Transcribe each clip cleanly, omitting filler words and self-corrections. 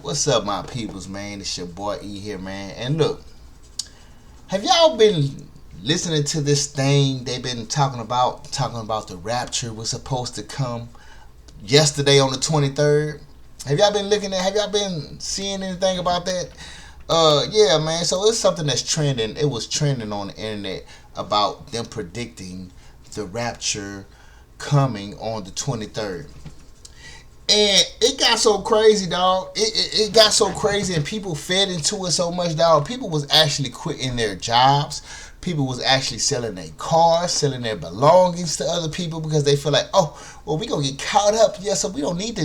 What's up, my peoples, man? It's your boy E here, man. And look, have y'all been listening to this thing they've been talking about the rapture was supposed to come yesterday on the 23rd? Have y'all been seeing anything about that? Yeah, man. So it's something that's trending. It was trending on the internet about them predicting the rapture coming on the 23rd. And it got so crazy, dog. It got so crazy, and people fed into it so much, dog. People was actually quitting their jobs. People was actually selling their cars, selling their belongings to other people because they feel like, oh, well, we gonna get caught up, yeah. So we don't need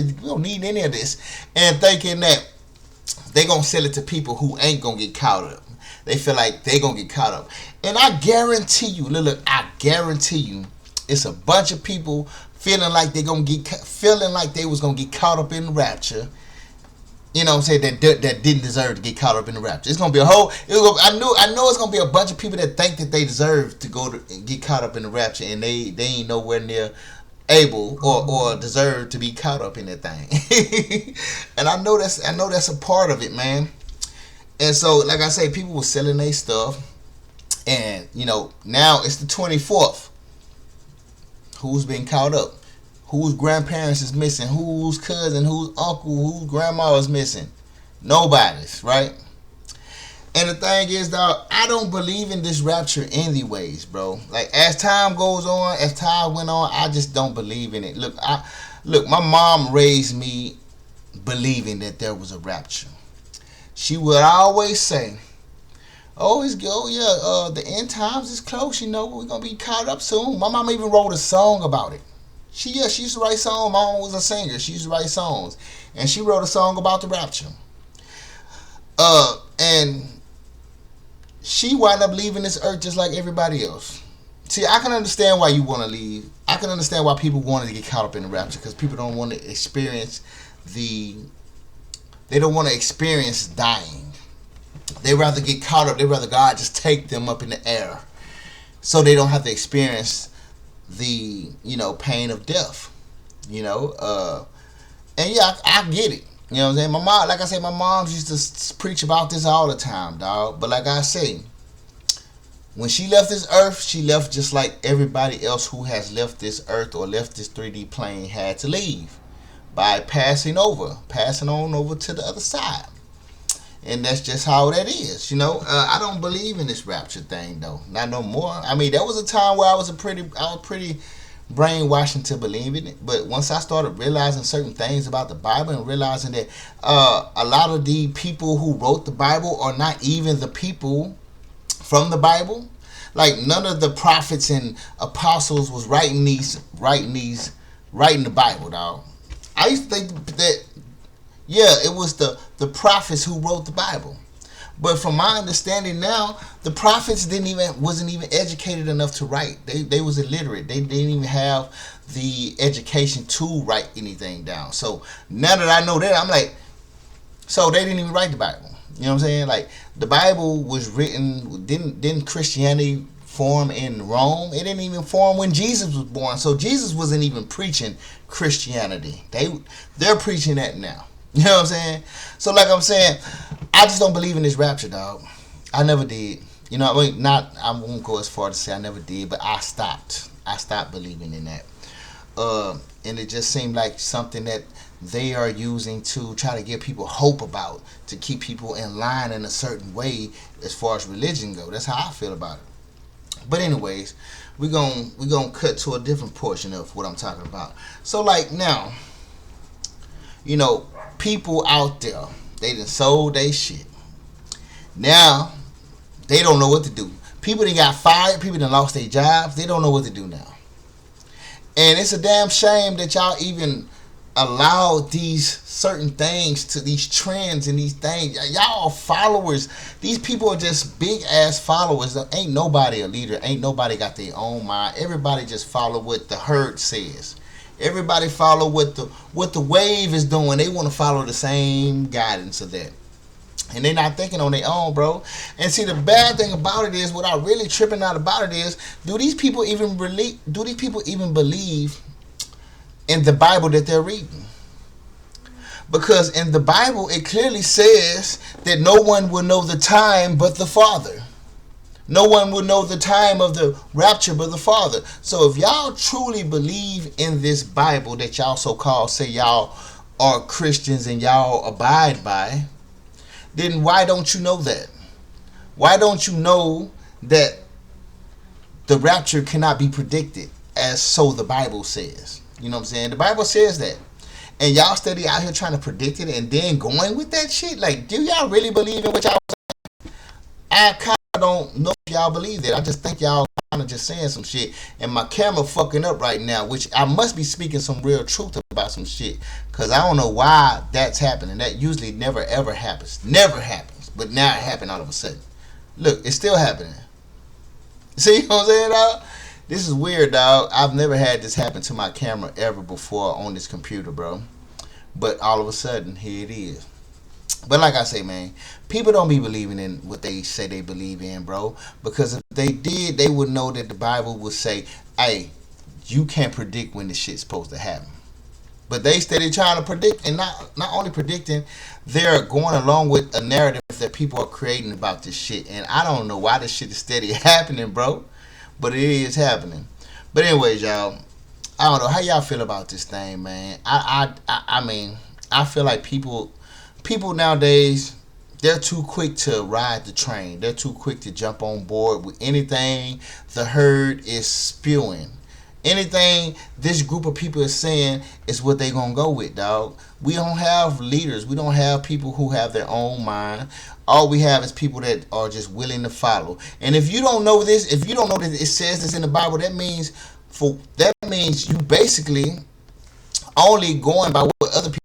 any of this, and thinking that they gonna sell it to people who ain't gonna get caught up. They feel like they gonna get caught up, and I guarantee you, look, I guarantee you, it's a bunch of people feeling like they was gonna get caught up in the rapture. You know what I'm saying? That didn't deserve to get caught up in the rapture. It's gonna be I know it's gonna be a bunch of people that think that they deserve to get caught up in the rapture, and they ain't nowhere near able or deserve to be caught up in that thing. And I know that's a part of it, man. And so, like I say, people were selling their stuff, and now it's the 24th. Who's been caught up? Whose grandparents is missing? Whose cousin? Whose uncle? Whose grandma is missing? Nobody's, right? And the thing is, dog, I don't believe in this rapture anyways, bro. Like, as time goes on, as time went on, I just don't believe in it. Look, my mom raised me believing that there was a rapture. She would always say, the end times is close, we're gonna be caught up soon. My mom even wrote a song about it. She used to write songs. My mom was a singer. She used to write songs. And she wrote a song about the rapture. And she wound up leaving this earth just like everybody else. See, I can understand why you want to leave. I can understand why people wanted to get caught up in the rapture, because people don't want to experience they don't want to experience dying. They rather get caught up. They rather God just take them up in the air so they don't have to experience the pain of death. And yeah, I get it. You know what I'm saying? My mom, like I say, my mom used to preach about this all the time, dog. But like I say, when she left this earth, she left just like everybody else who has left this earth or left this 3D plane had to leave, by passing on over to the other side. And that's just how that is, I don't believe in this rapture thing, though. Not no more. I mean, there was a time where I was pretty brainwashed into believing it. But once I started realizing certain things about the Bible, and realizing that a lot of the people who wrote the Bible are not even the people from the Bible. Like, none of the prophets and apostles was writing the Bible, dog. I used to think that, yeah, it was the prophets who wrote the Bible. But from my understanding now, the prophets wasn't even educated enough to write. They was illiterate. They didn't even have the education to write anything down. So now that I know that, I'm like, so they didn't even write the Bible. You know what I'm saying? Like, the Bible was written, didn't Christianity form in Rome? It didn't even form when Jesus was born. So Jesus wasn't even preaching Christianity. They're preaching that now. You know what I'm saying? So, like I'm saying, I just don't believe in this rapture, dog. I never did. I won't go as far to say I never did, but I stopped. I stopped believing in that. And it just seemed like something that they are using to try to give people hope about, to keep people in line in a certain way as far as religion go. That's how I feel about it. But anyways, we're gonna cut to a different portion of what I'm talking about. So, like, now, people out there, they done sold their shit. Now, they don't know what to do. People that got fired, people that lost their jobs, they don't know what to do now. And it's a damn shame that y'all even allow these certain things, to these trends and these things. Y'all are followers. These people are just big ass followers. Ain't nobody a leader. Ain't nobody got their own mind. Everybody just follow what the herd says. Everybody follow what the wave is doing. They want to follow the same guidance of that. And they're not thinking on their own, bro. And see, the bad thing about it is, what I'm really tripping out about it is, do these people even believe in the Bible that they're reading? Because in the Bible, it clearly says that no one will know the time but the Father. No one will know the time of the rapture but the Father. So if y'all truly believe in this Bible that y'all so-called say y'all are Christians and y'all abide by, then why don't you know that? Why don't you know that the rapture cannot be predicted as so the Bible says? You know what I'm saying? The Bible says that. And y'all steady out here trying to predict it and then going with that shit? Like, do y'all really believe in what y'all saying? I kind of don't know if y'all believe that. I just think y'all kind of just saying some shit. And my camera fucking up right now, which I must be speaking some real truth about some shit. Because I don't know why that's happening. That usually never ever happens. Never happens. But now it happened all of a sudden. Look, it's still happening. See what I'm saying, dog? This is weird, dog. I've never had this happen to my camera ever before on this computer, bro. But all of a sudden, here it is. But like I say, man, people don't be believing in what they say they believe in, bro. Because if they did, they would know that the Bible would say, hey, you can't predict when this shit's supposed to happen. But they steady trying to predict, and not only predicting, they're going along with a narrative that people are creating about this shit. And I don't know why this shit is steady happening, bro. But it is happening. But anyways, y'all, I don't know how y'all feel about this thing, man. I mean, I feel like people nowadays, they're too quick to ride the train. They're too quick to jump on board with anything the herd is spewing. Anything this group of people is saying is what they gonna go with, dog. We don't have leaders. We don't have people who have their own mind. All we have is people that are just willing to follow. And if you don't know this, if you don't know that it says this in the Bible, that means you basically only going by